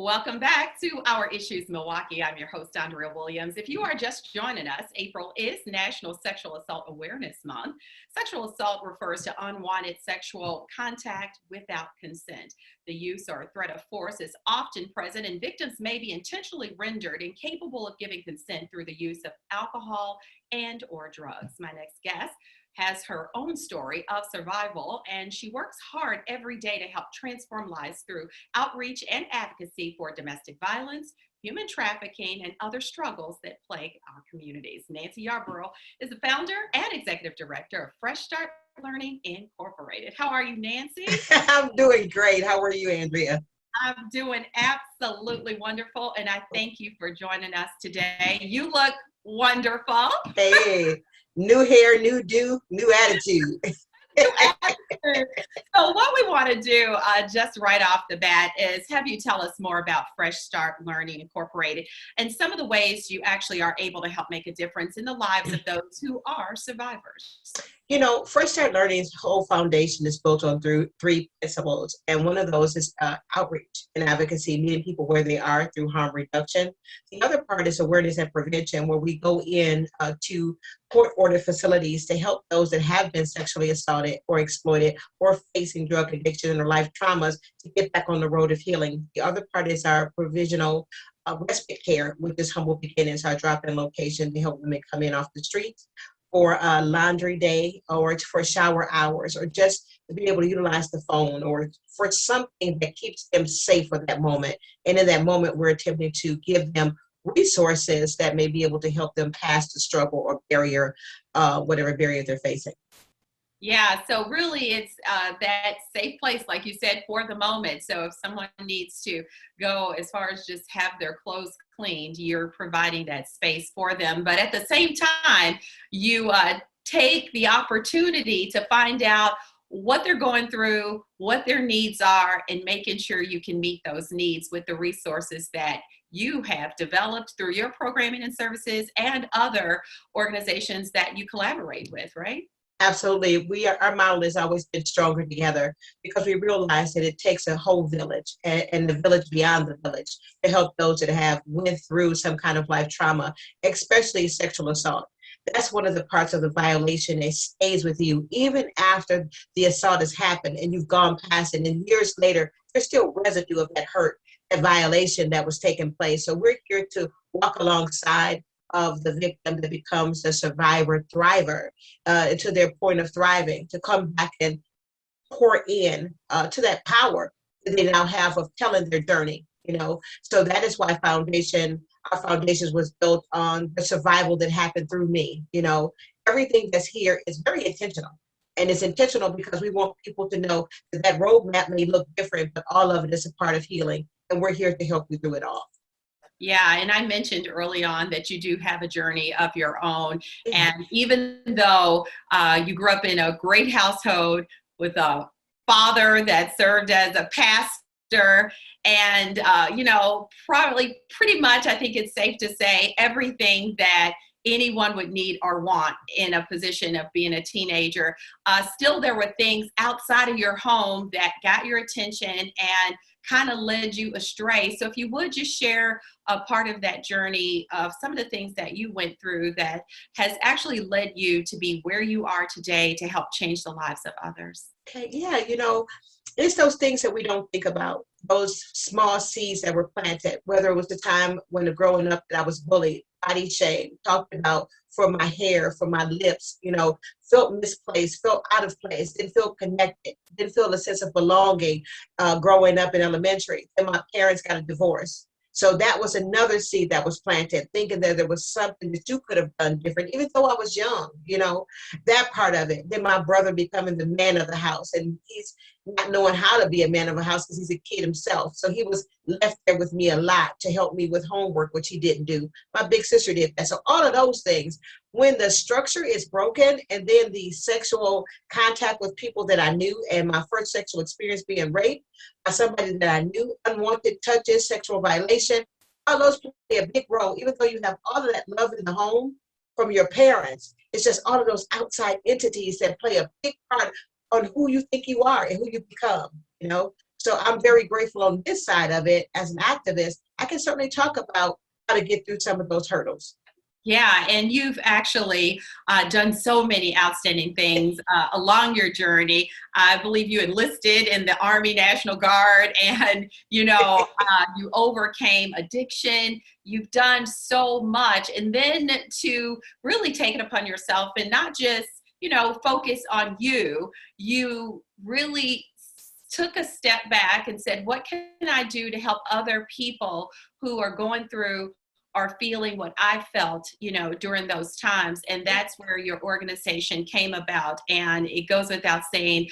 Welcome back to Our Issues Milwaukee. I'm your host, Andrea Williams. If you are just joining us, April is National Sexual Assault Awareness Month. Sexual assault refers to unwanted sexual contact without consent. The use or threat of force is often present, and victims may be intentionally rendered incapable of giving consent through the use of alcohol and or drugs. My next guest has her own story of survival, and she works hard every day to help transform lives through outreach and advocacy for domestic violence, human trafficking, and other struggles that plague our communities. Nancy Yarbrough is the founder and executive director of Fresh Start Learning Incorporated. How are you, Nancy? I'm doing great. How are you, Andrea? I'm doing absolutely wonderful, and I thank you for joining us today. You look wonderful. Hey, new hair, new do, new attitude. So what we want to do just right off the bat is have you tell us more about Fresh Start Learning Incorporated and some of the ways you actually are able to help make a difference in the lives of those who are survivors. You know, Fresh Start Learning's whole foundation is built on three principles, and one of those is outreach and advocacy, meeting people where they are through harm reduction. The other part is awareness and prevention, where we go in to court-ordered facilities to help those that have been sexually assaulted or exploited or facing drug addiction or life traumas to get back on the road of healing. The other part is our provisional respite care, which is Humble Beginnings, our drop-in location to help women come in off the streets for a laundry day or for shower hours, or just to be able to utilize the phone or for something that keeps them safe for that moment. And in that moment, we're attempting to give them resources that may be able to help them pass the struggle or barrier, whatever barrier they're facing. Yeah, so really it's that safe place, like you said, for the moment. So if someone needs to go as far as just have their clothes cleaned, you're providing that space for them. But at the same time, you take the opportunity to find out what they're going through, what their needs are, and making sure you can meet those needs with the resources that you have developed through your programming and services and other organizations that you collaborate with, right? Absolutely. Our model has always been stronger together because we realize that it takes a whole village and the village beyond the village to help those that have went through some kind of life trauma, especially sexual assault. That's one of the parts of the violation that stays with you even after the assault has happened and you've gone past it. And years later, there's still residue of that hurt, that violation that was taking place. So we're here to walk alongside of the victim that becomes the survivor thriver to their point of thriving, to come back and pour in to that power that they now have of telling their journey, you know. So that is why our foundation was built on the survival that happened through me, you know. Everything that's here is very intentional. And it's intentional because we want people to know that that roadmap may look different, but all of it is a part of healing. And we're here to help you through it all. Yeah, and I mentioned early on that you do have a journey of your own. And even though you grew up in a great household with a father that served as a pastor, and, probably pretty much, I think it's safe to say, everything that anyone would need or want in a position of being a teenager, still there were things outside of your home that got your attention and kind of led you astray. So if you would just share a part of that journey of some of the things that you went through that has actually led you to be where you are today to help change the lives of others. Okay, yeah, it's those things that we don't think about, those small seeds that were planted, whether it was the time when growing up that I was bullied, body shame, talked about for my hair, for my lips, felt misplaced, felt out of place, didn't feel connected, didn't feel a sense of belonging growing up in elementary. And my parents got a divorce. So that was another seed that was planted, thinking that there was something that you could have done different, even though I was young, that part of it. Then my brother becoming the man of the house, and he's not knowing how to be a man of a house because he's a kid himself. So he was left there with me a lot to help me with homework, which he didn't do. My big sister did that. So all of those things, when the structure is broken, and then the sexual contact with people that I knew, and my first sexual experience being raped by somebody that I knew, unwanted touches, sexual violation, all those play a big role. Even though you have all of that love in the home from your parents, it's just all of those outside entities that play a big part on who you think you are and who you become, So I'm very grateful on this side of it. As an activist, I can certainly talk about how to get through some of those hurdles. Yeah, and you've actually done so many outstanding things along your journey. I believe you enlisted in the Army National Guard, and you overcame addiction. You've done so much, and then to really take it upon yourself and not just focus on you. You really took a step back and said, "What can I do to help other people who are going through?" Are feeling what I felt, during those times. And that's where your organization came about. And it goes without saying,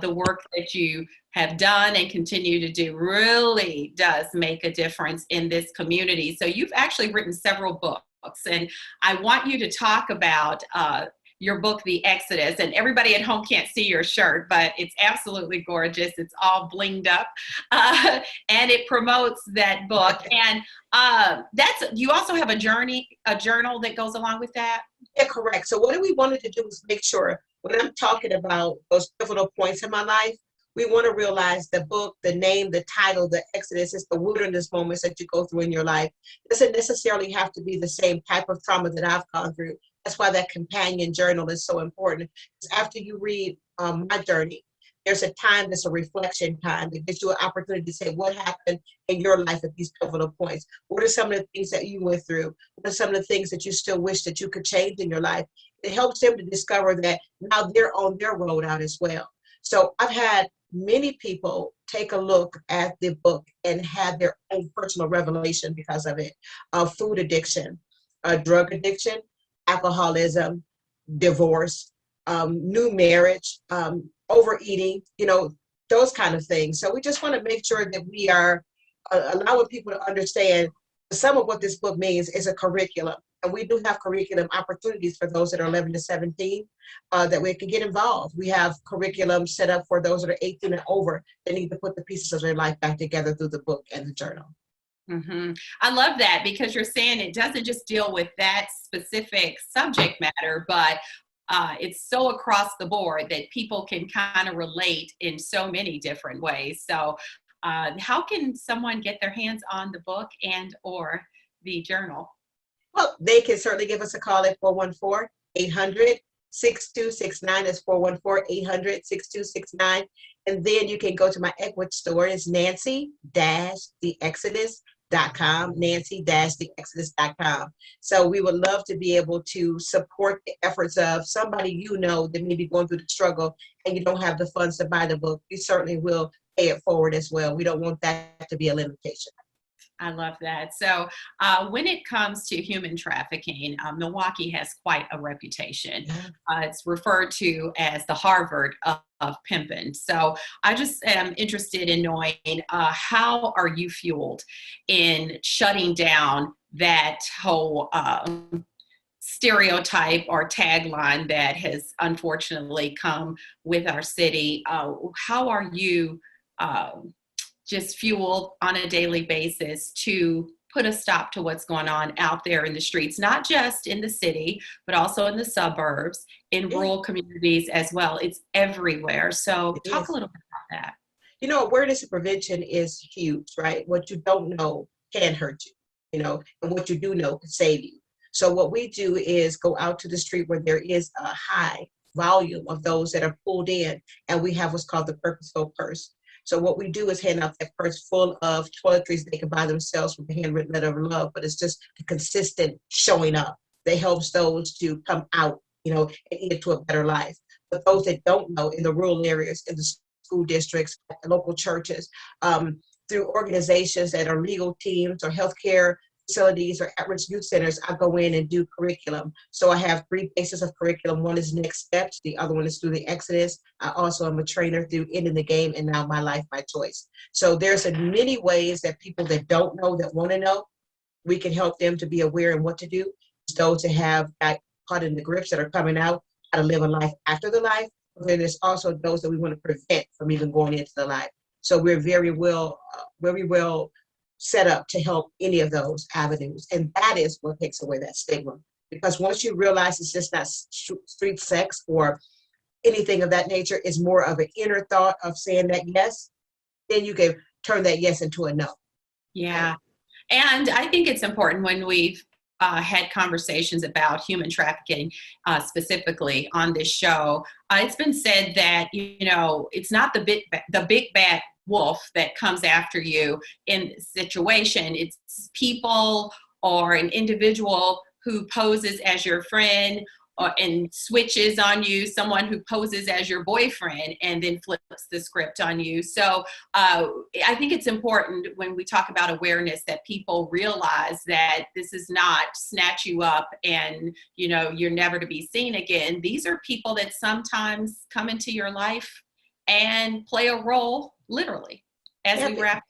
the work that you have done and continue to do really does make a difference in this community. So you've actually written several books, and I want you to talk about your book, The Exodus. And everybody at home can't see your shirt, but it's absolutely gorgeous. It's all blinged up, and it promotes that book. And you also have a journal that goes along with that. Yeah, correct. So what we wanted to do was make sure when I'm talking about those pivotal points in my life, we want to realize the book, the name, the title, the Exodus is the wilderness moments that you go through in your life. It doesn't necessarily have to be the same type of trauma that I've gone through. That's why that companion journal is so important. Because after you read my journey, there's a time that's a reflection time that gives you an opportunity to say what happened in your life at these pivotal points. What are some of the things that you went through? What are some of the things that you still wish that you could change in your life? It helps them to discover that now they're on their road out as well. So I've had many people take a look at the book and have their own personal revelation because of it. Food addiction, drug addiction, alcoholism, divorce, new marriage, overeating, those kind of things. So we just want to make sure that we are allowing people to understand some of what this book means is a curriculum. And we do have curriculum opportunities for those that are 11 to 17 that we can get involved. We have curriculum set up for those that are 18 and over that need to put the pieces of their life back together through the book and the journal. Mm-hmm. I love that, because you're saying it doesn't just deal with that specific subject matter, but it's so across the board that people can kind of relate in so many different ways. So how can someone get their hands on the book and or the journal? Well, they can certainly give us a call at 414-800-6269. That's 414-800-6269. And then you can go to my Equity store. It's Nancy-theexodus.com, Nancy-theexodus.com. So we would love to be able to support the efforts of somebody that may be going through the struggle and you don't have the funds to buy the book. We certainly will pay it forward as well. We don't want that to be a limitation. I love that. So when it comes to human trafficking, Milwaukee has quite a reputation. It's referred to as the Harvard of pimping. So I just am interested in knowing how are you fueled in shutting down that whole stereotype or tagline that has unfortunately come with our city. How are you just fueled on a daily basis to put a stop to what's going on out there in the streets, not just in the city, but also in the suburbs, in rural communities as well? It's everywhere. So talk a little bit about that. Awareness and prevention is huge, right? What you don't know can hurt you, and what you do know can save you. So what we do is go out to the street where there is a high volume of those that are pulled in, and we have what's called the purposeful purse. So what we do is hand out that purse full of toiletries they can buy themselves with a handwritten letter of love, but it's just the consistent showing up that helps those to come out, and get to a better life. But those that don't know, in the rural areas, in the school districts, local churches, through organizations that are legal teams or healthcare facilities or at-risk youth centers, I go in and do curriculum. So I have 3 bases of curriculum. One is Next Steps. The other one is through the Exodus. I also am a trainer through Ending the Game and now My Life, My Choice. So there's many ways that people that don't know, that want to know, we can help them to be aware and what to do. Those that have got caught in the grips that are coming out, how to live a life after the life. But then there's also those that we want to prevent from even going into the life. So we're very well set up to help any of those avenues. And that is what takes away that stigma. Because once you realize it's just not street sex or anything of that nature, it's more of an inner thought of saying that yes, then you can turn that yes into a no. Yeah. And I think it's important when we've had conversations about human trafficking specifically on this show. It's been said that, it's not the big bad wolf that comes after you in the situation. It's people or an individual who poses as your friend and switches on you, someone who poses as your boyfriend and then flips the script on you. So I think it's important when we talk about awareness that people realize that this is not snatch you up and, you're never to be seen again. These are people that sometimes come into your life and play a role, literally, as we wrap.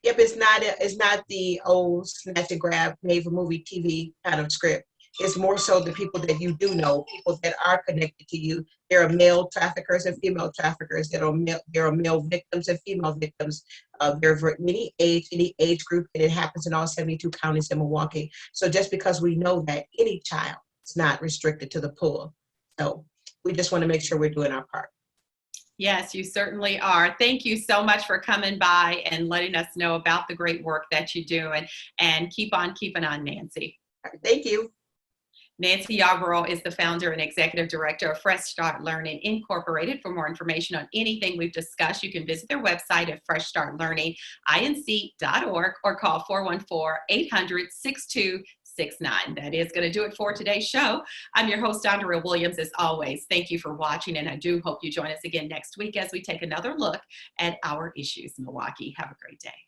Yep, it's not the old snatch and grab, made for movie TV kind of script. It's more so the people that you do know, people that are connected to you. There are male traffickers and female traffickers. There are male victims and female victims. There are any age group, and it happens in all 72 counties in Milwaukee. So just because we know that, any child is not restricted to the pool. So we just want to make sure we're doing our part. Yes, you certainly are. Thank you so much for coming by and letting us know about the great work that you do, and keep on keeping on, Nancy. Thank you. Nancy Yarbrough is the founder and executive director of Fresh Start Learning Incorporated. For more information on anything we've discussed, you can visit their website at freshstartlearninginc.org or call 414-800-6269. That is going to do it for today's show. I'm your host, Andrea Williams, as always. Thank you for watching, and I do hope you join us again next week as we take another look at our issues in Milwaukee. Have a great day.